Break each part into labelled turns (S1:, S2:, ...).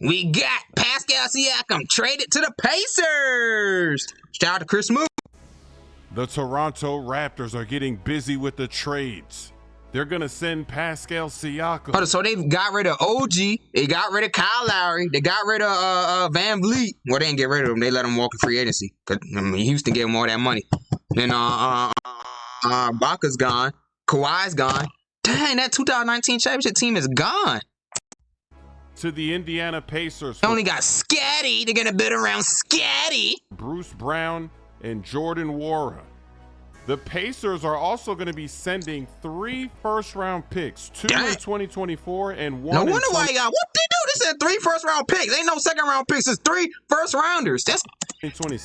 S1: We got Pascal Siakam traded to the Pacers. Shout out to Chris Moore.
S2: The Toronto Raptors are getting busy with the trades. They're going to send Pascal Siakam.
S1: So they got rid of OG. They got rid of Kyle Lowry. They got rid of Van Vliet. Well, they didn't get rid of him. They let him walk in free agency. Cause, Houston gave him all that money. Then Baca's gone. Kawhi's gone. Dang, that 2019 championship team is gone.
S2: To the Indiana Pacers.
S1: They only got Scatty. They're going to build around Scatty.
S2: Bruce Brown and Jordan Nwora. The Pacers are also going to be sending 3 first-round picks, 2 in 2024 and 1
S1: No
S2: in
S1: wonder why you got, what they do? They said 3 first-round picks. Ain't no second-round picks. It's 3 first-rounders. That's
S2: 2020.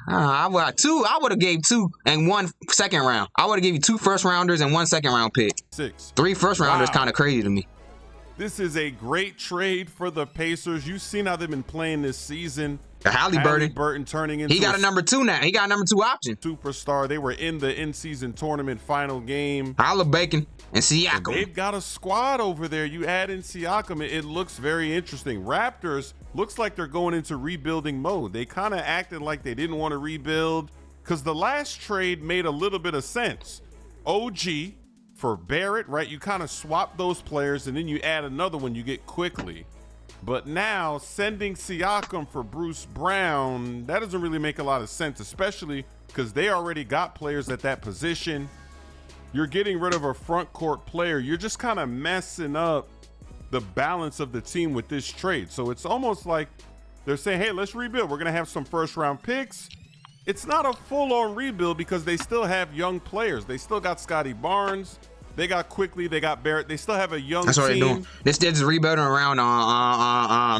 S1: I would have gave 2 and 1 second round. I would have gave you 2 first-rounders and 1 second-round pick. 3 first-rounders kind of crazy to me.
S2: This is a great trade for the Pacers. You've seen how they've been playing this season.
S1: Halliburton
S2: turning into
S1: he got a number 2 now. He got a number 2 option.
S2: Superstar. They were in the in-season tournament final game.
S1: Bacon and Siakam.
S2: And they've got a squad over there. You add in Siakam, it looks very interesting. Raptors looks like they're going into rebuilding mode. They kind of acted like they didn't want to rebuild because the last trade made a little bit of sense. OG for Barrett, right? You kind of swap those players and then you add another one you get quickly. But now sending Siakam for Bruce Brown, that doesn't really make a lot of sense, especially because they already got players at that position. You're getting rid of a front court player. You're just kind of messing up the balance of the team with this trade. So it's almost like they're saying, hey, let's rebuild. We're going to have some first round picks. It's not a full-on rebuild because they still have young players. They still got Scotty Barnes. They got Quickly. They got Barrett. They still have a young team.
S1: That's what they're doing. They're just rebuilding around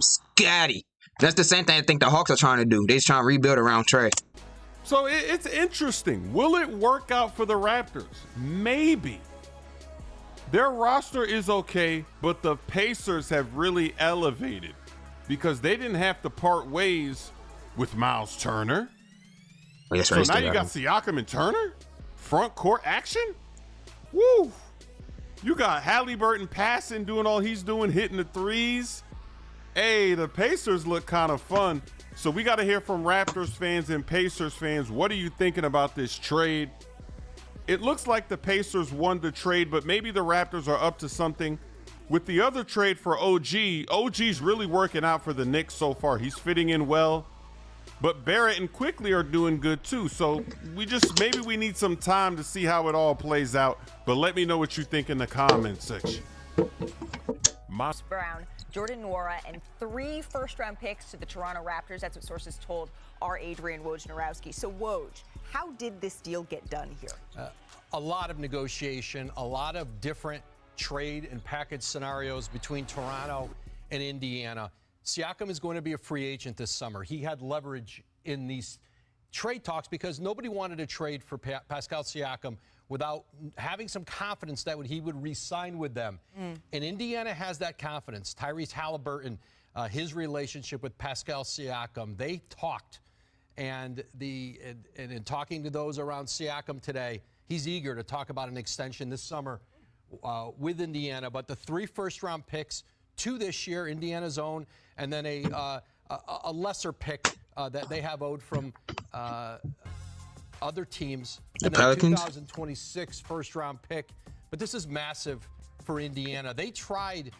S1: Scotty. That's the same thing I think the Hawks are trying to do. They're just trying to rebuild around Trey.
S2: So it's interesting. Will it work out for the Raptors? Maybe. Their roster is okay, but the Pacers have really elevated because they didn't have to part ways with Miles Turner.
S1: Oh, yes,
S2: so now you got Siakam and Turner? Front court action? Woo! You got Halliburton passing, doing all he's doing, hitting the threes. Hey, the Pacers look kind of fun. So we got to hear from Raptors fans and Pacers fans. What are you thinking about this trade? It looks like the Pacers won the trade, but maybe the Raptors are up to something. With the other trade for OG's really working out for the Knicks so far. He's fitting in well. But Barrett and Quickly are doing good too. So maybe we need some time to see how it all plays out. But let me know what you think in the comments section.
S3: Brown, Jordan Nwora, and 3 first-round picks to the Toronto Raptors. That's what sources told our Adrian Wojnarowski. So, Woj, how did this deal get done here?
S4: A lot of negotiation, a lot of different trade and package scenarios between Toronto and Indiana. Siakam is going to be a free agent this summer. He had leverage in these trade talks because nobody wanted to trade for Pascal Siakam without having some confidence that he would re-sign with them. And Indiana has that confidence. Tyrese Halliburton, his relationship with Pascal Siakam, they talked. And in talking to those around Siakam today, he's eager to talk about an extension this summer with Indiana. But the 3 first-round picks, 2 this year, Indiana's own, and then a lesser pick that they have owed from other teams.
S1: The Pelicans?
S4: 2026 first-round pick. But this is massive for Indiana. They tried,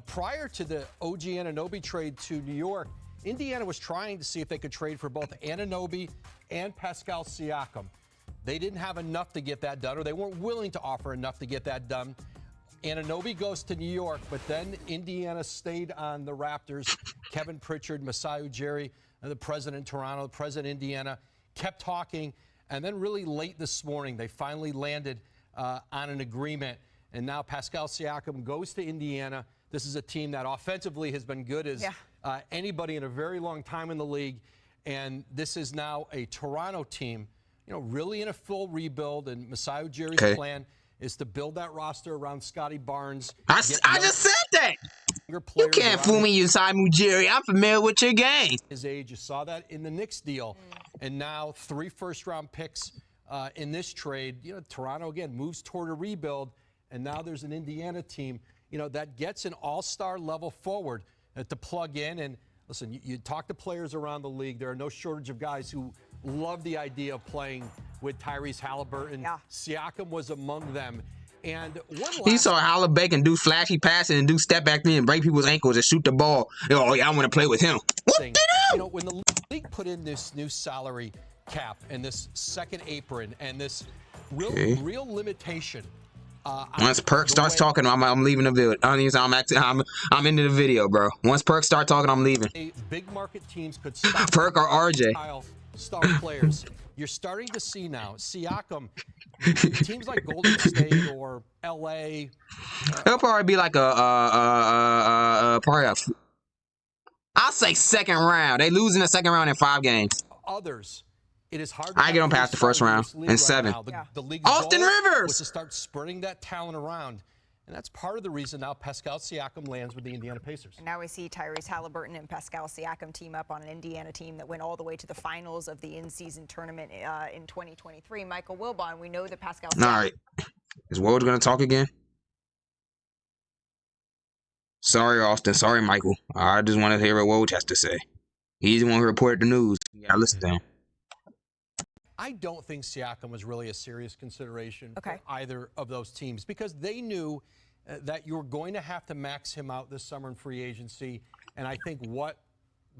S4: prior to the OG Anunoby trade to New York, Indiana was trying to see if they could trade for both Anunoby and Pascal Siakam. They didn't have enough to get that done, or they weren't willing to offer enough to get that done. Anunoby goes to New York, but then Indiana stayed on the Raptors. Kevin Pritchard, Masai Ujiri, the president of Toronto, the president of Indiana, kept talking. And then really late this morning, they finally landed on an agreement. And now Pascal Siakam goes to Indiana. This is a team that offensively has been good as anybody in a very long time in the league. And this is now a Toronto team, really in a full rebuild. And Masai Ujiri's plan is to build that roster around Scotty Barnes.
S1: I just said that. You can't fool me, Simon Ujiri. I'm familiar with your game.
S4: His age, you saw that in the Knicks deal. And now 3 first-round picks in this trade. Toronto, again, moves toward a rebuild. And now there's an Indiana team, that gets an all-star level forward. to plug in. And listen, you talk to players around the league. There are no shortage of guys who love the idea of playing with Tyrese Halliburton.
S3: Yeah.
S4: Siakam was among them. And one
S1: He
S4: last
S1: saw Halliburton do flashy passing and do step back in and break people's ankles and shoot the ball. Oh, yeah, I want to play with him.
S4: thing. You know, when the league put in this new salary cap and this second apron and this real limitation.
S1: Once Perk starts talking, I'm leaving the video. I'm into the video, bro. Once Perk start talking, I'm leaving.
S4: Big market teams could stop
S1: Perk or RJ.
S4: Star players. You're starting to see now Siakam. Teams like Golden State or LA.
S1: It'll probably be like I'll say second round. They lose in the second round in 5 games.
S4: Others. It is hard.
S1: I get them past the first round in 7.
S4: The league's
S1: Austin
S4: goal
S1: Rivers
S4: was to start spreading that talent around, and that's part of the reason now Pascal Siakam lands with the Indiana Pacers.
S3: And now we see Tyrese Halliburton and Pascal Siakam team up on an Indiana team that went all the way to the finals of the in-season tournament in 2023. Michael Wilbon, we know that Pascal Siakam.
S1: All right. Is Woj going to talk again? Sorry, Austin. Sorry, Michael. I just want to hear what Woj has to say. He's the one who reported the news. You got to listen to him.
S4: I don't think Siakam was really a serious consideration
S3: for
S4: either of those teams because they knew that you were going to have to max him out this summer in free agency. And I think what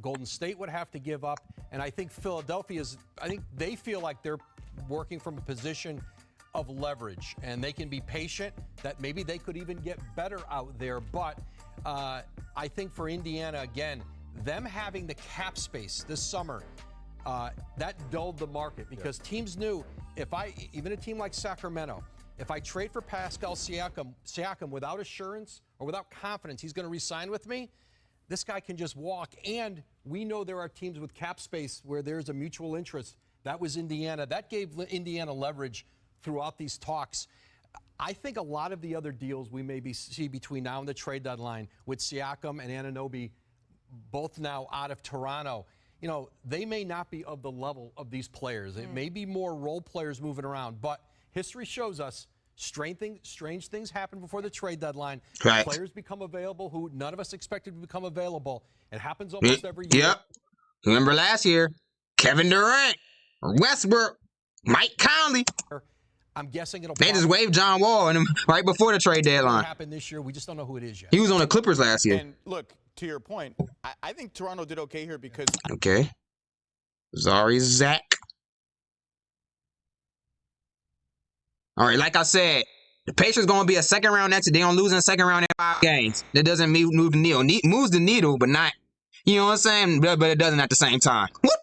S4: Golden State would have to give up, and I think I think they feel like they're working from a position of leverage, and they can be patient, that maybe they could even get better out there. But I think for Indiana, again, them having the cap space this summer, that dulled the market because teams knew even a team like Sacramento, if I trade for Pascal Siakam without assurance or without confidence he's going to re-sign with me, this guy can just walk. And we know there are teams with cap space where there's a mutual interest. That was Indiana. That gave Indiana leverage throughout these talks. I think a lot of the other deals we maybe see between now and the trade deadline with Siakam and Anunoby both now out of Toronto, you know, they may not be of the level of these players. It may be more role players moving around, but history shows us strange things happen before the trade deadline.
S1: Right.
S4: Players become available who none of us expected to become available. It happens almost every year.
S1: Yep. Remember last year, Kevin Durant, Westbrook, Mike Conley.
S4: I'm guessing it'll
S1: They just waived John Wall and right before the trade deadline.
S4: Happen this year. We just don't know who it is yet.
S1: He was on the Clippers last year.
S5: And look, to your point, I think Toronto did okay here because
S1: Okay. Sorry, Zach. All right, like I said, the Pacers going to be a second round exit. They don't lose in the second round in 5 games. That doesn't move the needle. Moves the needle, but not, you know what I'm saying? But it doesn't at the same time. What